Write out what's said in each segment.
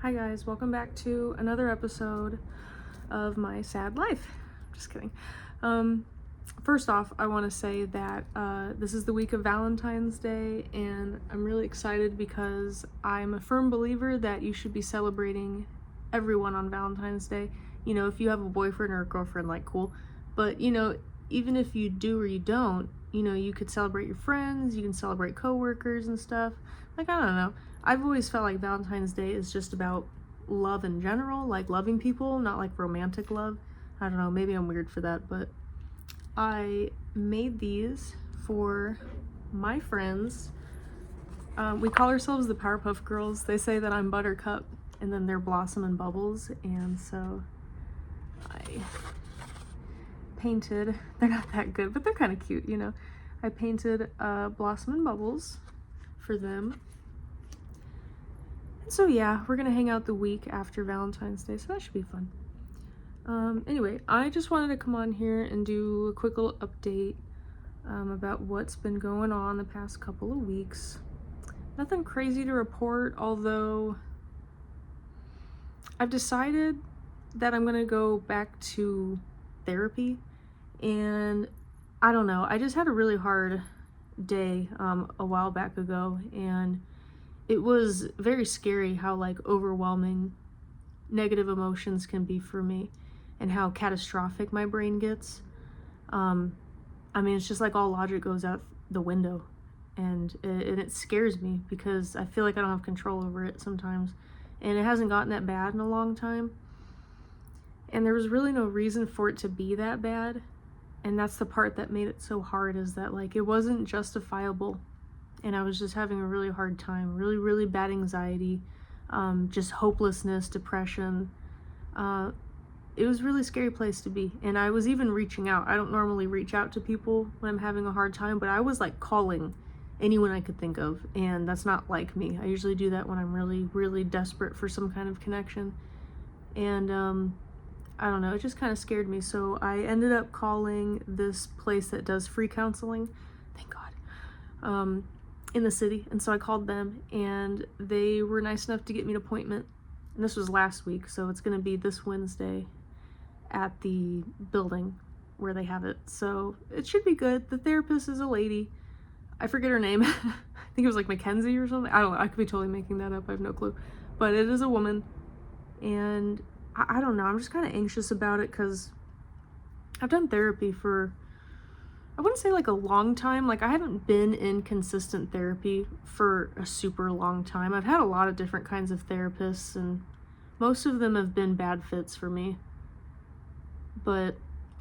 Hi guys, welcome back to another episode of my sad life. Just kidding. First off, I want to say that this is the week of Valentine's Day, and I'm really excited because I'm a firm believer that you should be celebrating everyone on Valentine's Day. You know, if you have a boyfriend or a girlfriend, like, cool. But, you know, even if you do or you don't, you know, you could celebrate your friends, you can celebrate coworkers and stuff. Like, I don't know. I've always felt like Valentine's Day is just about love in general, like loving people, not like romantic love. I don't know, maybe I'm weird for that, but I made these for my friends. We call ourselves the Powerpuff Girls. They say that I'm Buttercup, and then they're Blossom and Bubbles, and so I painted, they're not that good, but they're kind of cute, you know. I painted Blossom and Bubbles for them. So yeah, we're gonna hang out the week after Valentine's Day, so that should be fun. Anyway, I just wanted to come on here and do a quick little update about what's been going on the past couple of weeks. Nothing crazy to report, although I've decided that I'm gonna go back to therapy, and I don't know, I just had a really hard day a while back ago, and it was very scary how like overwhelming negative emotions can be for me and how catastrophic my brain gets. I mean, it's just like all logic goes out the window, and it scares me because I feel like I don't have control over it sometimes, and it hasn't gotten that bad in a long time, and there was really no reason for it to be that bad. And that's the part that made it so hard, is that like it wasn't justifiable, and I was just having a really hard time, really bad anxiety, just hopelessness, depression. It was a really scary place to be, and I was even reaching out. I don't normally reach out to people when I'm having a hard time, but I was like calling anyone I could think of, and that's not like me. I usually do that when I'm really desperate for some kind of connection, and I don't know, it just kind of scared me. So I ended up calling this place that does free counseling, thank God, in the city. And so I called them, and they were nice enough to get me an appointment. And this was last week, so it's going to be this Wednesday at the building where they have it. So it should be good. The therapist is a lady. I forget her name. I think it was like Mackenzie or something. I don't know. I could be totally making that up. I have no clue. But it is a woman. And I don't know. I'm just kind of anxious about it because I've done therapy for, I wouldn't say like a long time. Like, I haven't been in consistent therapy for a super long time. I've had a lot of different kinds of therapists, and most of them have been bad fits for me. But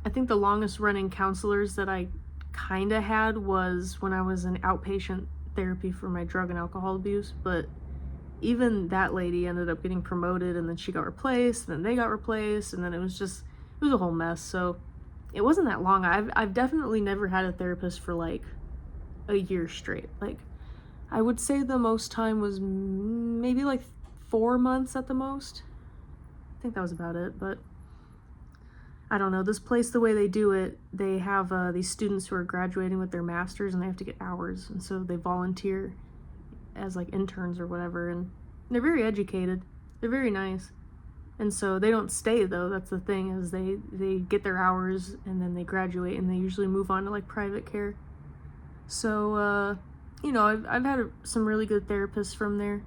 I think the longest running counselors that I kind of had was when I was in outpatient therapy for my drug and alcohol abuse. But even that lady ended up getting promoted, and then she got replaced, and then they got replaced, and then it was a whole mess. So it wasn't that long. I've definitely never had a therapist for like a year straight. Like, I would say the most time was maybe like 4 months at the most. I think that was about it. But I don't know, this place, the way they do it, they have these students who are graduating with their masters, and they have to get hours, and so they volunteer as like interns or whatever, and they're very educated, they're very nice, and so they don't stay though. That's the thing, is they get their hours and then they graduate, and they usually move on to like private care. So you know, I've had some really good therapists from there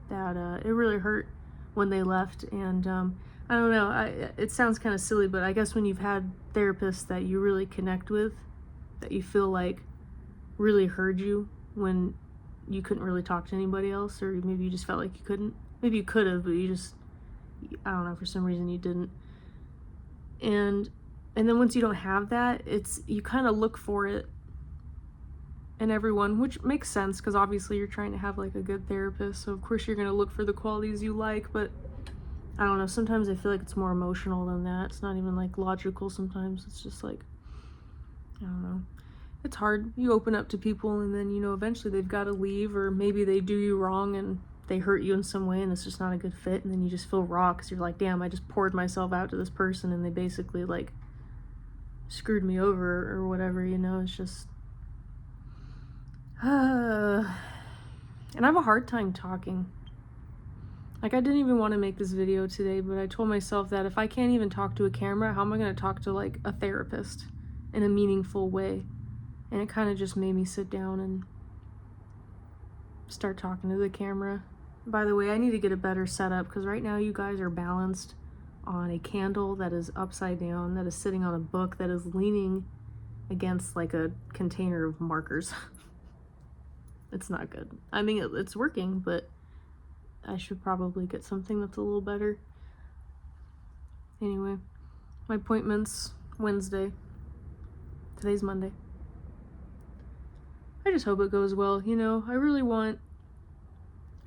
that it really hurt when they left. And I don't know, it sounds kind of silly, but I guess when you've had therapists that you really connect with, that you feel like really heard you when you couldn't really talk to anybody else, or maybe you just felt like you couldn't. Maybe you could have, but you just, I don't know, for some reason you didn't. And then once you don't have that, you kind of look for it in everyone, which makes sense because obviously you're trying to have like a good therapist, so of course you're going to look for the qualities you like. But I don't know, sometimes I feel like it's more emotional than that. It's not even like logical sometimes. It's just like, I don't know. It's hard. You open up to people, and then, you know, eventually they've got to leave, or maybe they do you wrong and they hurt you in some way, and it's just not a good fit, and then you just feel raw because you're like, damn, I just poured myself out to this person, and they basically like screwed me over or whatever, you know. It's just and I have a hard time talking. Like, I didn't even want to make this video today, but I told myself that if I can't even talk to a camera, how am I going to talk to, like, a therapist in a meaningful way? And it kind of just made me sit down and start talking to the camera. By the way, I need to get a better setup, because right now you guys are balanced on a candle that is upside down, that is sitting on a book that is leaning against, like, a container of markers. It's not good. I mean, it's working, but I should probably get something that's a little better. Anyway, my appointment's Wednesday. Today's Monday. I just hope it goes well, you know. I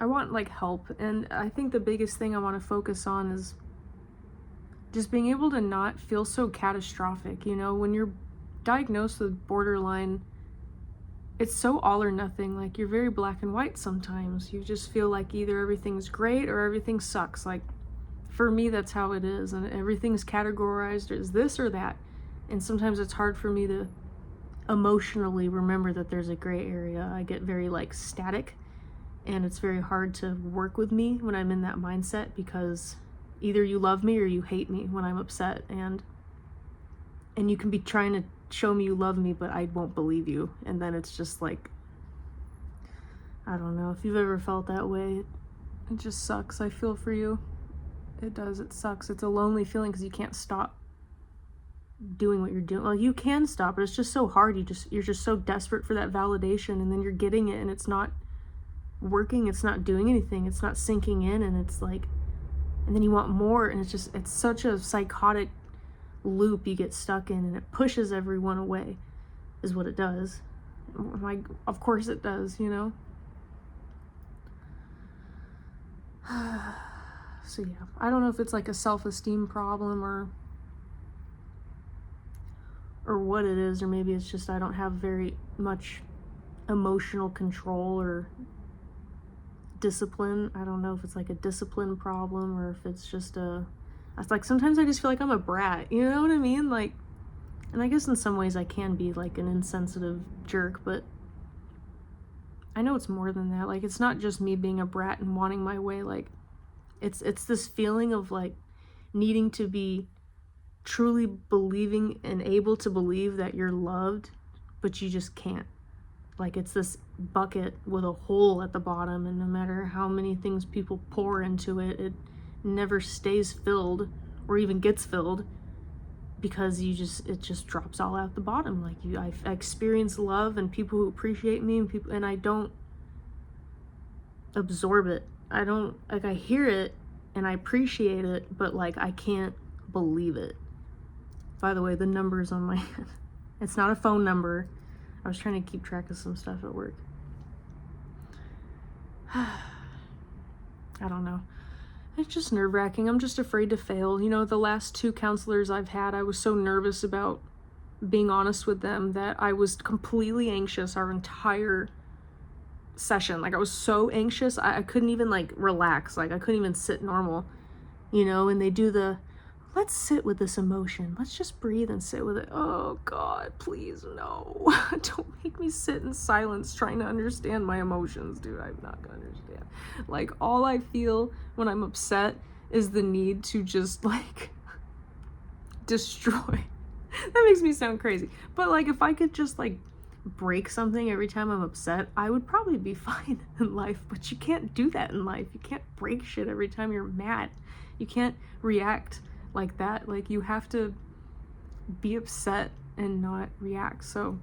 want like help, and I think the biggest thing I want to focus on is just being able to not feel so catastrophic, you know. When you're diagnosed with borderline, it's so all or nothing. Like, you're very black and white sometimes. You just feel like either everything's great or everything sucks. Like, for me, that's how it is, and everything's categorized as this or that. And sometimes it's hard for me to emotionally remember that there's a gray area. I get very, like, static, and it's very hard to work with me when I'm in that mindset, because either you love me or you hate me when I'm upset, and you can be trying to show me you love me, but I won't believe you. And then it's just like, I don't know if you've ever felt that way. It just sucks. I feel for you. It does. It sucks. It's a lonely feeling because you can't stop doing what you're doing. Well, you can stop, but it's just so hard. You're just so desperate for that validation, and then you're getting it and it's not working. It's not doing anything. It's not sinking in, and it's like, and then you want more, and it's such a psychotic loop you get stuck in, and it pushes everyone away, is what it does. Like, of course it does, you know. So yeah, I don't know if it's like a self-esteem problem or what it is, or maybe it's just I don't have very much emotional control or discipline. I don't know if it's like a discipline problem or if it's just it's like sometimes I just feel like I'm a brat, you know what I mean? Like, and I guess in some ways I can be like an insensitive jerk, but I know it's more than that. Like, it's not just me being a brat and wanting my way. Like, it's this feeling of like needing to be truly believing and able to believe that you're loved, but you just can't. Like, it's this bucket with a hole at the bottom, and no matter how many things people pour into it, it never stays filled or even gets filled, because it just drops all out the bottom. Like, I experience love and people who appreciate me, and I don't absorb it. I don't, like, I hear it and I appreciate it, but like, I can't believe it. By the way, the number's on my head. It's not a phone number. I was trying to keep track of some stuff at work. I don't know. It's just nerve-wracking. I'm just afraid to fail. You know, the last 2 counselors I've had, I was so nervous about being honest with them that I was completely anxious our entire session. Like, I was so anxious, I couldn't even, like, relax. Like, I couldn't even sit normal, you know. And they do the, let's sit with this emotion. Let's just breathe and sit with it. Oh, God, please, no. Don't make me sit in silence trying to understand my emotions, dude. I'm not gonna understand. Like, all I feel when I'm upset is the need to just, like, destroy. That makes me sound crazy. But, like, if I could just, like, break something every time I'm upset, I would probably be fine in life. But you can't do that in life. You can't break shit every time you're mad. You can't react like that. Like, you have to be upset and not react. So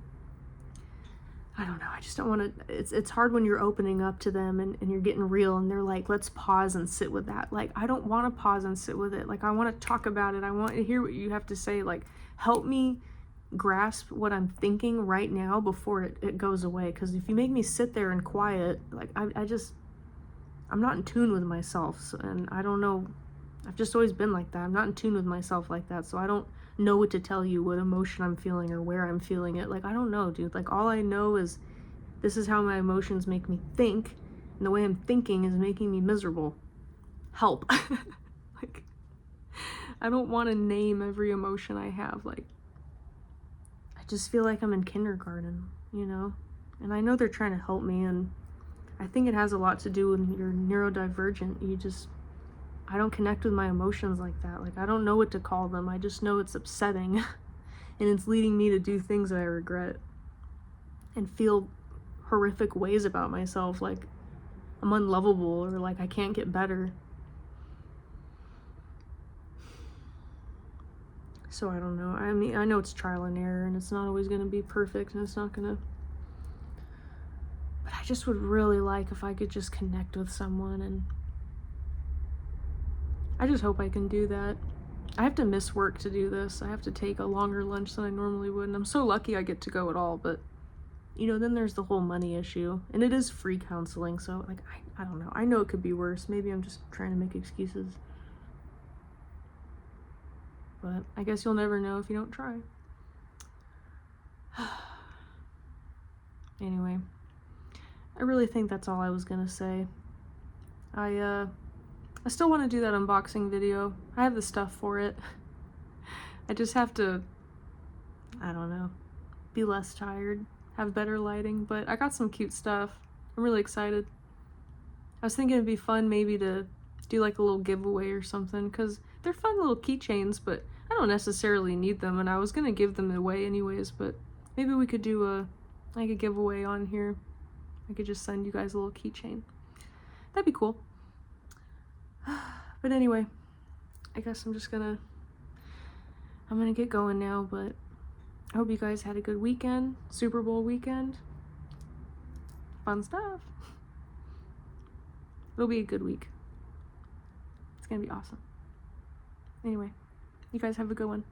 I don't know, I just don't want to, it's hard when you're opening up to them and you're getting real, and they're like, let's pause and sit with that. Like, I don't want to pause and sit with it. Like, I want to talk about it. I want to hear what you have to say. Like, help me grasp what I'm thinking right now before it goes away. Because if you make me sit there and quiet, like, I'm not in tune with myself. So, and I don't know, I've just always been like that. I'm not in tune with myself like that, so I don't know what to tell you, what emotion I'm feeling or where I'm feeling it. Like, I don't know, dude. Like, all I know is this is how my emotions make me think, and the way I'm thinking is making me miserable. Help. Like, I don't want to name every emotion I have. Like, I just feel like I'm in kindergarten, you know? And I know they're trying to help me, and I think it has a lot to do with you're neurodivergent. I don't connect with my emotions like that. Like, I don't know what to call them. I just know it's upsetting and it's leading me to do things that I regret and feel horrific ways about myself, like I'm unlovable or like I can't get better. So I don't know. I mean, I know it's trial and error and it's not always going to be perfect and it's not going to, but I just would really like if I could just connect with someone, and I just hope I can do that. I have to miss work to do this. I have to take a longer lunch than I normally would, and I'm so lucky I get to go at all, but you know, then there's the whole money issue, and it is free counseling, so like I don't know. I know it could be worse. Maybe I'm just trying to make excuses. But I guess you'll never know if you don't try. Anyway, I really think that's all I was gonna say. I still want to do that unboxing video. I have the stuff for it. I just have to, I don't know, be less tired, have better lighting, but I got some cute stuff. I'm really excited. I was thinking it'd be fun maybe to do like a little giveaway or something, because they're fun little keychains, but I don't necessarily need them, and I was gonna give them away anyways, but maybe we could do like a giveaway on here. I could just send you guys a little keychain. That'd be cool. But anyway, I guess I'm gonna get going now, but I hope you guys had a good weekend, Super Bowl weekend. Fun stuff. It'll be a good week. It's gonna be awesome. Anyway, you guys have a good one.